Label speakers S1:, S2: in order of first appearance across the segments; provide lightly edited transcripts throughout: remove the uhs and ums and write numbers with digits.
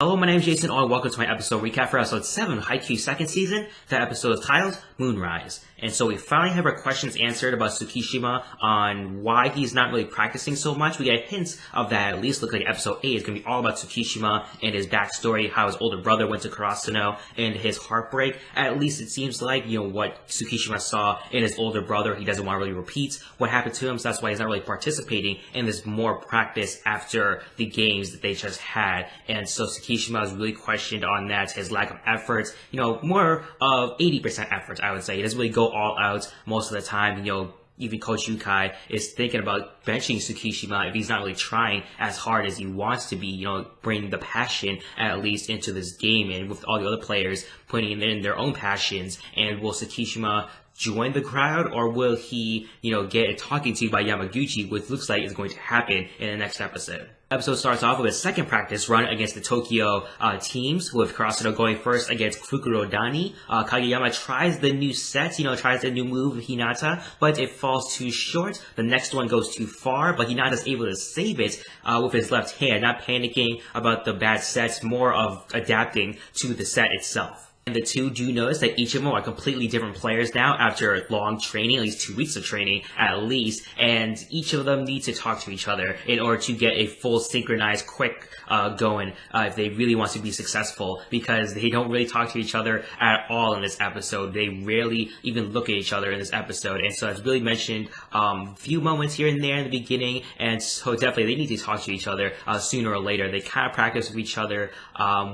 S1: Hello, my name is Jason, and welcome to my episode recap for episode 7 of Haikyuu second season. That episode is titled Moonrise. And so we finally have our questions answered about Tsukishima on why he's not really practicing so much. We get hints of that at least. Look like episode 8 is going to be all about Tsukishima and his backstory, how his older brother went to Karasuno, and his heartbreak. At least it seems like, what Tsukishima saw in his older brother, he doesn't want to really repeat what happened to him, so that's why he's not really participating in this more practice after the games that they just had. And so Tsukishima is really questioned on that, his lack of efforts, more of 80% efforts, I would say. He doesn't really go all out most of the time, even Coach Yukai is thinking about benching Tsukishima if he's not really trying as hard as he wants to be, bring the passion at least into this game, and with all the other players putting in their own passions. And will Tsukishima join the crowd, or will he, get a talking to by Yamaguchi, which looks like is going to happen in the next episode. Episode starts off with a second practice run against the Tokyo teams, with Karasuno going first against Fukuro Dani. Kageyama tries the new set, tries the new move with Hinata, but it falls too short. The next one goes too far, but Hinata's able to save it with his left hand, not panicking about the bad sets, more of adapting to the set itself. And the two do notice that each of them are completely different players now after long training, at least 2 weeks of training at least, and each of them need to talk to each other in order to get a full synchronized quick going if they really want to be successful, because they don't really talk to each other at all in this episode. They rarely even look at each other in this episode, and so it's really mentioned a few moments here and there in the beginning, and so definitely they need to talk to each other sooner or later. They kind of practice with each other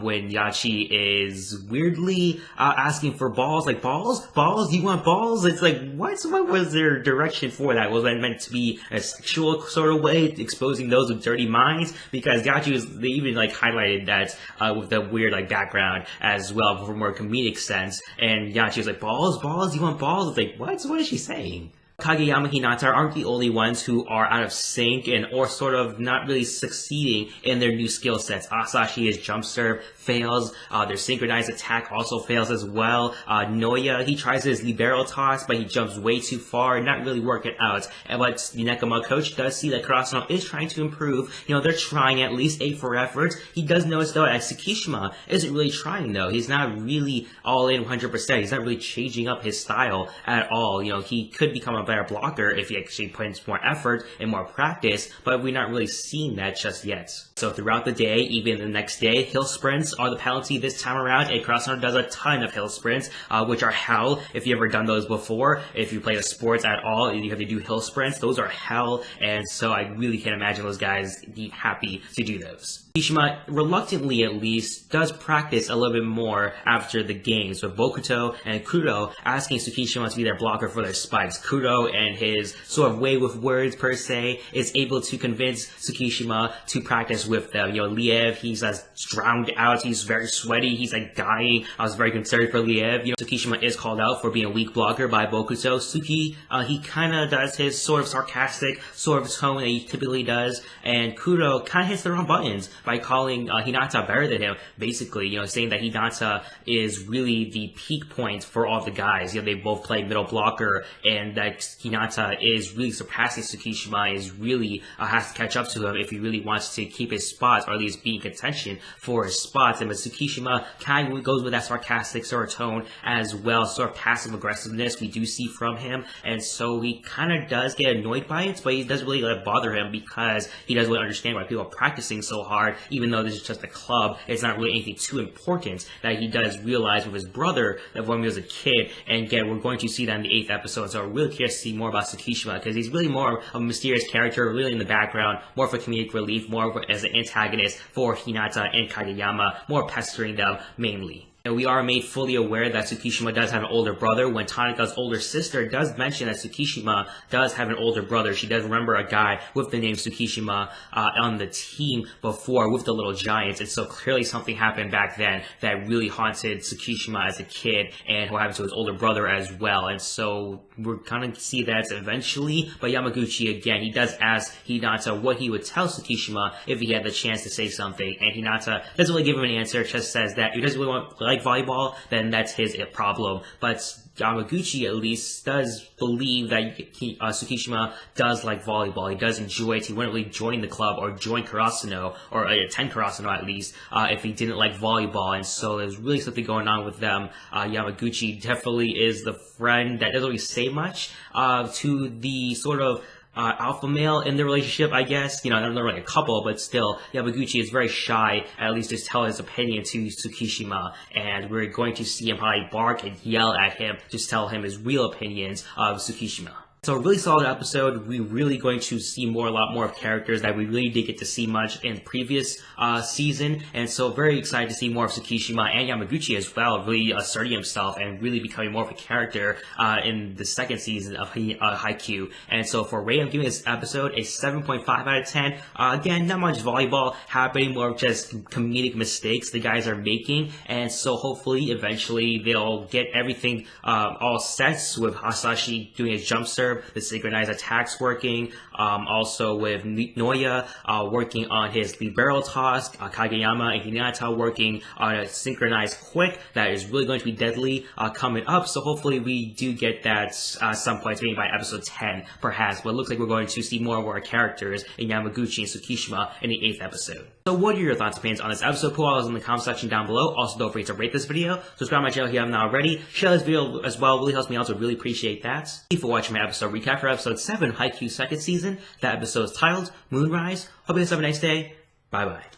S1: when Yachi is weirdly asking for balls, like, balls, do you want balls? It's like, what was their direction for that? Was that meant to be a sexual sort of way, exposing those with dirty minds? Because they even highlighted that with the weird background as well for more comedic sense. And Yachi was like, balls, you want balls? It's like, what is she saying? Kageyama and Hinata aren't the only ones who are out of sync or sort of not really succeeding in their new skill sets. Asashi's jump serve fails, their synchronized attack also fails as well. Noya, he tries his libero toss, but he jumps way too far, not really working out. But the Nekoma coach does see that Karasuno is trying to improve. They're trying at least A for effort. He does notice though that Tsukishima isn't really trying though. He's not really all in 100%. He's not really changing up his style at all. He could become a better blocker if he actually puts more effort and more practice, but we're not really seeing that just yet. So throughout the day, even the next day, hill sprints are the penalty this time around, and Karasuno does a ton of hill sprints, which are hell if you've ever done those before. If you play the sports at all, you have to do hill sprints. Those are hell, and so I really can't imagine those guys being happy to do those. Tsukishima, reluctantly at least, does practice a little bit more after the games, with Bokuto and Kuro asking Tsukishima to be their blocker for their spikes. Kuro and his sort of way with words per se is able to convince Tsukishima to practice with them. Liev, he's drowned out, he's very sweaty, he's dying. I was very concerned for Liev. Tsukishima is called out for being a weak blocker by Bokuto. Suki, he kind of does his sort of sarcastic sort of tone that he typically does, and Kuro kind of hits the wrong buttons by calling Hinata better than him, basically, saying that Hinata is really the peak point for all the guys. They both play middle blocker, and that Hinata is really surpassing Tsukishima, is really has to catch up to him if he really wants to keep his spots, or at least be in contention for his spots. And but Tsukishima kind of goes with that sarcastic sort of tone as well, sort of passive aggressiveness we do see from him, and so he kind of does get annoyed by it, but he doesn't really let it bother him, because he doesn't really understand why people are practicing so hard, even though this is just a club. It's not really anything too important. That he does realize with his brother that when he was a kid, and again, we're going to see that in the 8th episode, so I'm really curious to see more about Tsukishima, because he's really more of a mysterious character, really in the background, more for comedic relief, more as an antagonist for Hinata and Kageyama, more pestering them mainly. And we are made fully aware that Tsukishima does have an older brother when Tanika's older sister does mention that Tsukishima does have an older brother. She does remember a guy with the name Tsukishima on the team before with the Little Giants, and so clearly something happened back then that really haunted Tsukishima as a kid, and what happened to his older brother as well. And so we're gonna see that eventually, but Yamaguchi, again, he does ask Hinata what he would tell Tsukishima if he had the chance to say something, and Hinata doesn't really give him an answer, just says that he doesn't really want like volleyball, then that's his problem. But Yamaguchi at least does believe that Tsukishima does like volleyball. He does enjoy it. He wouldn't really join the club or join Karasuno, or attend Karasuno at least, if he didn't like volleyball. And so there's really something going on with them. Yamaguchi definitely is the friend that doesn't really say much to the sort of alpha male in the relationship, I guess. You know, they're not really a couple, but still, Yamaguchi is very shy, at least just tell his opinion to Tsukishima, and we're going to see him probably bark and yell at him, just tell him his real opinions of Tsukishima. So a really solid episode. We're really going to see a lot more of characters that we really didn't get to see much in previous season, and so very excited to see more of Tsukishima and Yamaguchi as well, really asserting himself and really becoming more of a character in the second season of Haikyuu. And so for rating, I'm giving this episode a 7.5 out of 10. Again, not much volleyball happening, more of just comedic mistakes the guys are making, and so hopefully eventually they'll get everything all set with Hasashi doing his jump serve, the synchronized attacks working, also with Noya working on his libero toss, Kageyama and Hinata working on a synchronized quick that is really going to be deadly coming up. So hopefully we do get that some points, maybe by episode 10 perhaps, but it looks like we're going to see more of our characters in Yamaguchi and Tsukishima in the 8th episode. So what are your thoughts and opinions on this episode? Put all those in the comment section down below. Also, don't forget to rate this video, subscribe to my channel if you haven't already, share this video as well, really helps me out, so really appreciate that. Thank you for watching my episode recap for episode 7, Haikyuu second season. That episode is titled Moonrise. Hope you guys have a nice day. Bye bye.